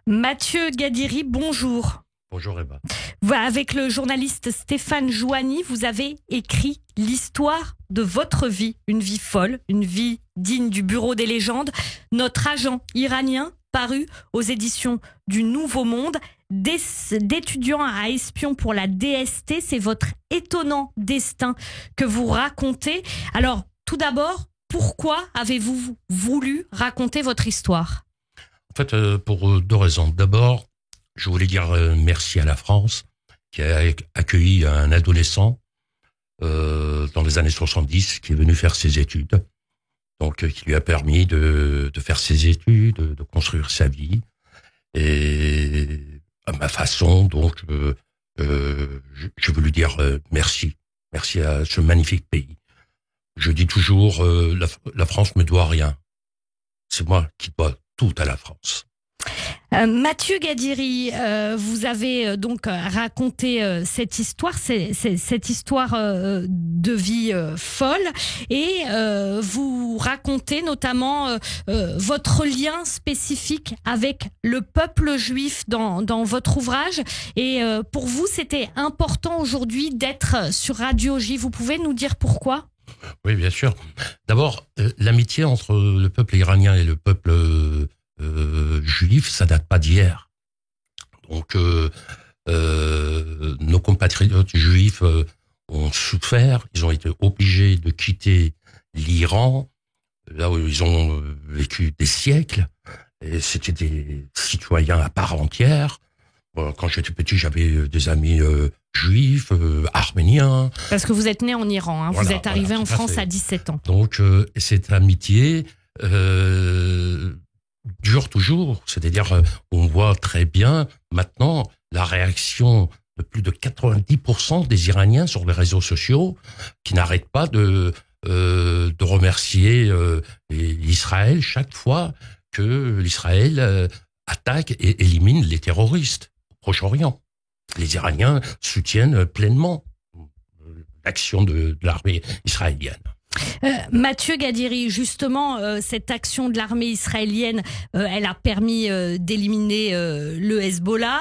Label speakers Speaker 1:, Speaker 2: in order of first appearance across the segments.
Speaker 1: Mathieu Gadiri, bonjour.
Speaker 2: Bonjour Eva.
Speaker 1: Avec le journaliste Stéphane Jouani, vous avez écrit l'histoire de votre vie, une vie folle, une vie digne du bureau des légendes. Notre agent iranien, paru aux éditions du Nouveau Monde, d'étudiant à espion pour la DST, c'est votre étonnant destin que vous racontez. Alors, tout d'abord, pourquoi avez-vous voulu raconter votre histoire ?
Speaker 2: En fait, pour deux raisons. D'abord, je voulais dire merci à la France qui a accueilli un adolescent dans les années 70 qui est venu faire ses études. Donc, qui lui a permis de faire ses études, de construire sa vie. Et à ma façon, donc, je veux lui dire merci. Merci à ce magnifique pays. Je dis toujours, la France me doit rien. C'est moi qui dois tout à la France.
Speaker 1: Mathieu Gadiri, vous avez donc raconté cette histoire, cette histoire de vie folle, et vous racontez notamment votre lien spécifique avec le peuple juif dans votre ouvrage. Et pour vous, c'était important aujourd'hui d'être sur Radio J. Vous pouvez nous dire pourquoi ?
Speaker 2: Oui, bien sûr. D'abord, l'amitié entre le peuple iranien et le peuple juif, ça date pas d'hier. Donc, nos compatriotes juifs ont souffert. Ils ont été obligés de quitter l'Iran, là où ils ont vécu des siècles. Et c'était des citoyens à part entière. Quand j'étais petit, j'avais des amis juifs, arméniens.
Speaker 1: Parce que vous êtes né en Iran, hein. Vous êtes arrivé en France à 17 ans.
Speaker 2: Donc, cette amitié dure toujours. C'est-à-dire, on voit très bien maintenant la réaction de plus de 90% des Iraniens sur les réseaux sociaux qui n'arrêtent pas de remercier l'Israël chaque fois que l'Israël attaque et élimine les terroristes au Proche-Orient. Les Iraniens soutiennent pleinement l'action de l'armée israélienne.
Speaker 1: Mathieu Gadiri, justement, cette action de l'armée israélienne, elle a permis d'éliminer le Hezbollah.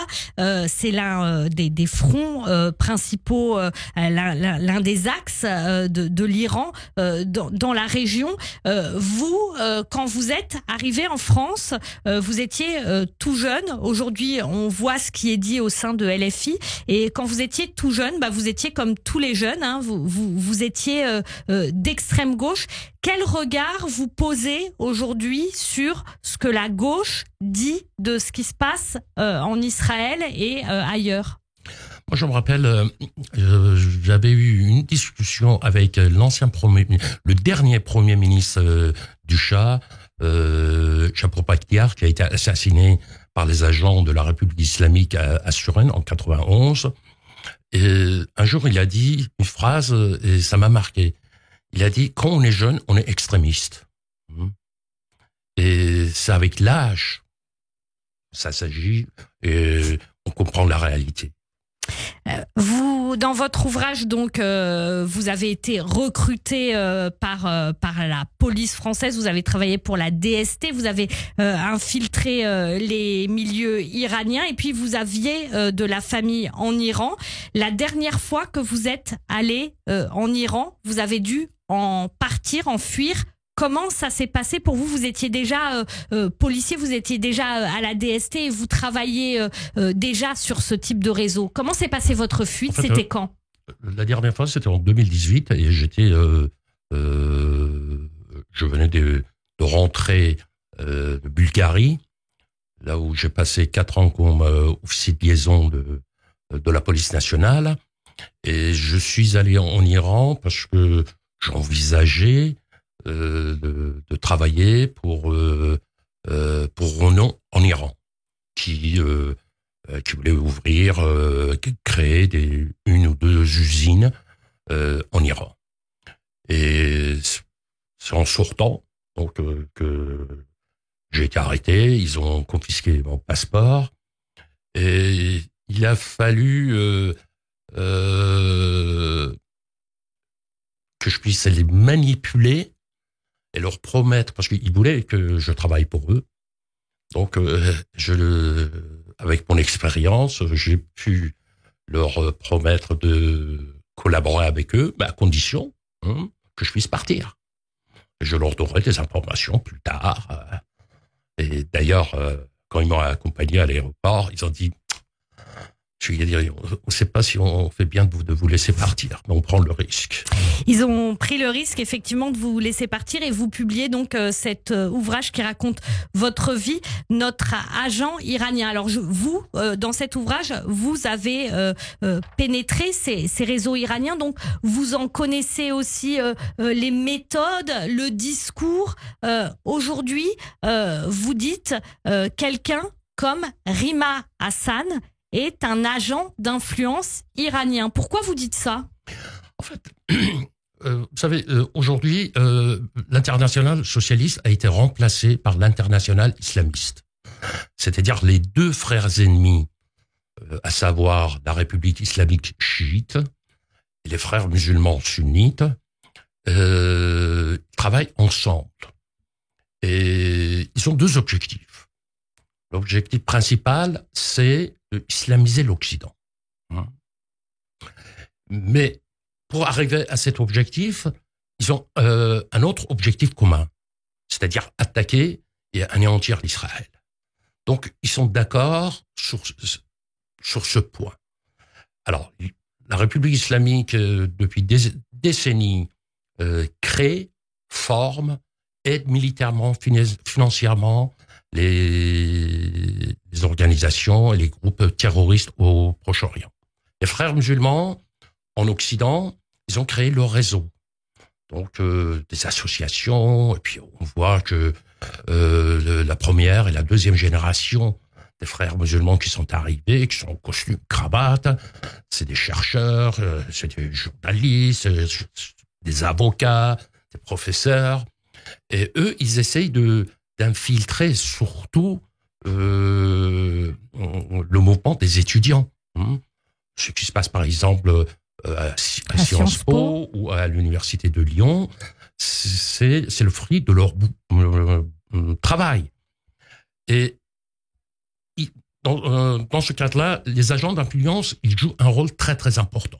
Speaker 1: C'est l'un des fronts principaux, l'un des axes de l'Iran dans la région. Vous, quand vous êtes arrivé en France, vous étiez tout jeune. Aujourd'hui, on voit ce qui est dit au sein de LFI. Et quand vous étiez tout jeune, vous étiez comme tous les jeunes. Hein, vous étiez d'extrême gauche. Quel regard vous posez aujourd'hui sur ce que la gauche dit de ce qui se passe en Israël et ailleurs ?
Speaker 2: Moi, je me rappelle, j'avais eu une discussion avec le dernier premier ministre du Shah, Chapro-Baktiar, qui a été assassiné par les agents de la République islamique à Suresnes en 91. Et un jour, il a dit une phrase et ça m'a marqué. Il a dit, quand on est jeune, on est extrémiste. Et c'est avec l'âge, ça s'agit, et on comprend la réalité.
Speaker 1: Vous, dans votre ouvrage, donc, vous avez été recruté par la police française. Vous avez travaillé pour la DST. Vous avez infiltré les milieux iraniens. Et puis, vous aviez de la famille en Iran. La dernière fois que vous êtes allé en Iran, vous avez dû en partir, en fuir. Comment ça s'est passé pour vous ? Vous étiez déjà policier, vous étiez déjà à la DST et vous travailliez déjà sur ce type de réseau. Comment s'est passée votre fuite ? En fait, c'était quand ?
Speaker 2: La dernière fois, c'était en 2018 et j'étais, je venais de rentrer de Bulgarie, là où j'ai passé 4 ans comme officier de liaison de la police nationale, et je suis allé en Iran parce que j'envisageais de travailler pour Renault en Iran, qui voulait ouvrir, créer une ou deux usines en Iran. Et c'est en sortant donc que j'ai été arrêté. Ils ont confisqué mon passeport et il a fallu que je puisse les manipuler et leur promettre, parce qu'ils voulaient que je travaille pour eux, Donc, avec mon expérience, j'ai pu leur promettre de collaborer avec eux, mais à condition que je puisse partir. Je leur donnerai des informations plus tard. Et d'ailleurs, quand ils m'ont accompagné à l'aéroport, ils ont dit, on ne sait pas si on fait bien de vous laisser partir, mais on prend le risque.
Speaker 1: Ils ont pris le risque effectivement de vous laisser partir et vous publiez donc cet ouvrage qui raconte votre vie, Notre agent iranien. Alors vous, dans cet ouvrage, vous avez pénétré ces réseaux iraniens, donc vous en connaissez aussi les méthodes, le discours. Aujourd'hui, vous dites quelqu'un comme Rima Hassan est un agent d'influence iranien. Pourquoi vous dites ça ?
Speaker 2: En fait, vous savez, aujourd'hui, l'international socialiste a été remplacé par l'international islamiste. C'est-à-dire les deux frères ennemis, à savoir la République islamique chiite et les frères musulmans sunnites, travaillent ensemble. Et ils ont deux objectifs. L'objectif principal, c'est islamiser l'Occident. Mais pour arriver à cet objectif, ils ont un autre objectif commun, c'est-à-dire attaquer et anéantir l'Israël. Donc, ils sont d'accord sur ce point. Alors, la République islamique, depuis des décennies, crée, forme, aide militairement, financièrement les organisations et les groupes terroristes au Proche-Orient. Les frères musulmans, en Occident, ils ont créé leur réseau. Donc, des associations, et puis on voit que la première et la deuxième génération des frères musulmans qui sont arrivés, qui sont en costume, cravate, c'est des chercheurs, c'est des journalistes, des avocats, des professeurs. Et eux, ils essayent d'infiltrer surtout le mouvement des étudiants. Ce qui se passe par exemple à Sciences Po ou à l'Université de Lyon, c'est le fruit de leur travail. Et dans ce cadre-là, les agents d'influence, ils jouent un rôle très très important.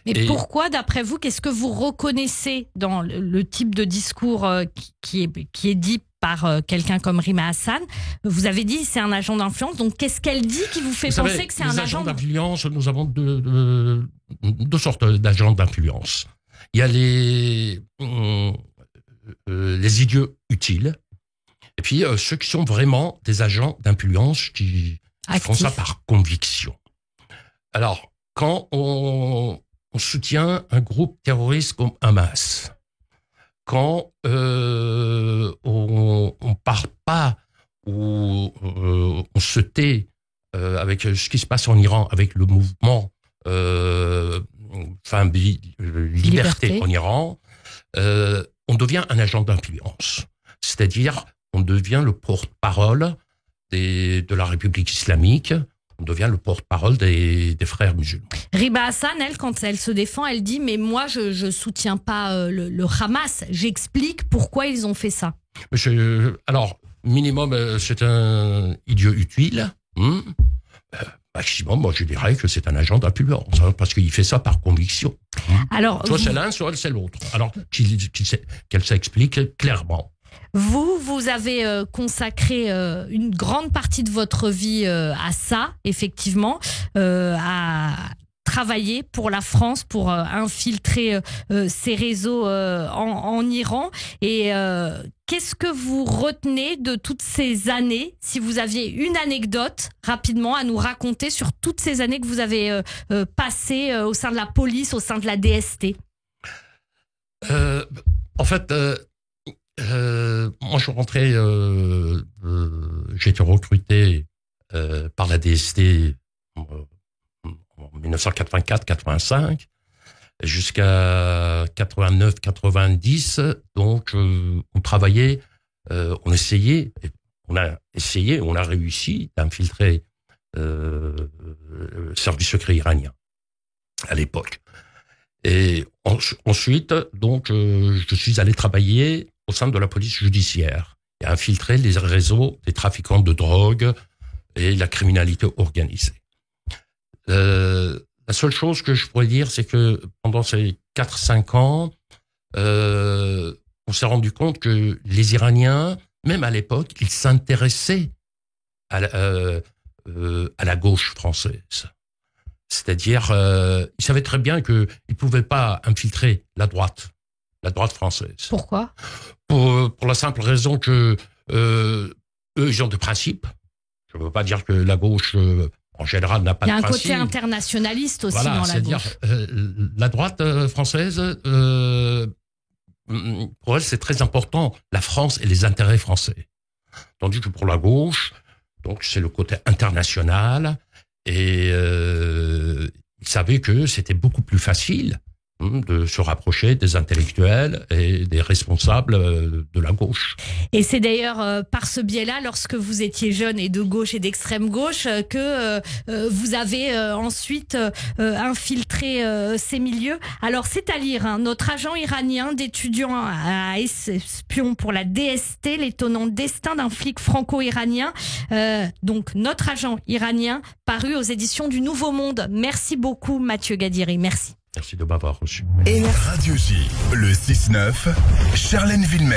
Speaker 1: Mais pourquoi, d'après vous, qu'est-ce que vous reconnaissez dans le type de discours qui est dit par quelqu'un comme Rima Hassan? Vous avez dit c'est un agent d'influence, donc qu'est-ce qu'elle dit qui vous fait penser que c'est un agent
Speaker 2: d'influence? Nous avons deux sortes d'agents d'influence. Il y a les idiots utiles, et puis ceux qui sont vraiment des agents d'influence qui font ça par conviction. Alors, quand on soutient un groupe terroriste comme Hamas, quand on part pas ou on se tait avec ce qui se passe en Iran, avec le mouvement liberté en Iran, on devient un agent d'influence. C'est-à-dire, on devient le porte-parole de la République islamique. On devient le porte-parole des frères musulmans.
Speaker 1: Rima Hassan, elle, quand elle se défend, elle dit « Mais moi, je soutiens pas le Hamas. J'explique pourquoi ils ont fait ça. »
Speaker 2: Alors, minimum, c'est un idiot utile. Maximum, moi, je dirais que c'est un agent d'influence, parce qu'il fait ça par conviction.
Speaker 1: Alors,
Speaker 2: soit c'est l'un, soit c'est l'autre. Alors, qu'elle s'explique clairement.
Speaker 1: Vous avez consacré une grande partie de votre vie à ça, effectivement, à travailler pour la France, pour infiltrer ces réseaux en Iran. Et qu'est-ce que vous retenez de toutes ces années? Si vous aviez une anecdote rapidement à nous raconter sur toutes ces années que vous avez passées au sein de la police, au sein de la DST.
Speaker 2: En fait... moi, je suis rentré, j'ai été recruté par la DST en 1984-85 jusqu'à 89-90. Donc, on travaillait, on a essayé, on a réussi d'infiltrer le service secret iranien à l'époque. Et ensuite, donc, je suis allé travailler au sein de la police judiciaire. et infiltrer les réseaux des trafiquants de drogue et la criminalité organisée. La seule chose que je pourrais dire, c'est que pendant ces 4-5 ans, on s'est rendu compte que les Iraniens, même à l'époque, ils s'intéressaient à la gauche française. C'est-à-dire, ils savaient très bien qu'ils ne pouvaient pas infiltrer la droite française.
Speaker 1: Pourquoi ?
Speaker 2: Pour la simple raison que eux, ils ont des principes. Je ne veux pas dire que la gauche, en général, n'a pas de principes.
Speaker 1: Il y a un côté internationaliste aussi
Speaker 2: voilà,
Speaker 1: dans la gauche.
Speaker 2: C'est-à-dire, la droite française, pour elle, c'est très important, la France et les intérêts français. Tandis que pour la gauche, donc c'est le côté international, et ils savaient que c'était beaucoup plus facile de se rapprocher des intellectuels et des responsables de la gauche.
Speaker 1: Et c'est d'ailleurs par ce biais-là, lorsque vous étiez jeune et de gauche et d'extrême gauche, que vous avez ensuite infiltré ces milieux. Alors c'est à lire, hein, Notre agent iranien d'étudiant à espion pour la DST, l'étonnant destin d'un flic franco-iranien. Donc Notre agent iranien, paru aux éditions du Nouveau Monde. Merci beaucoup Mathieu Gadiri, merci.
Speaker 2: Merci de m'avoir reçu.
Speaker 3: Et Radio J, le 6-9, Charlène Villemin.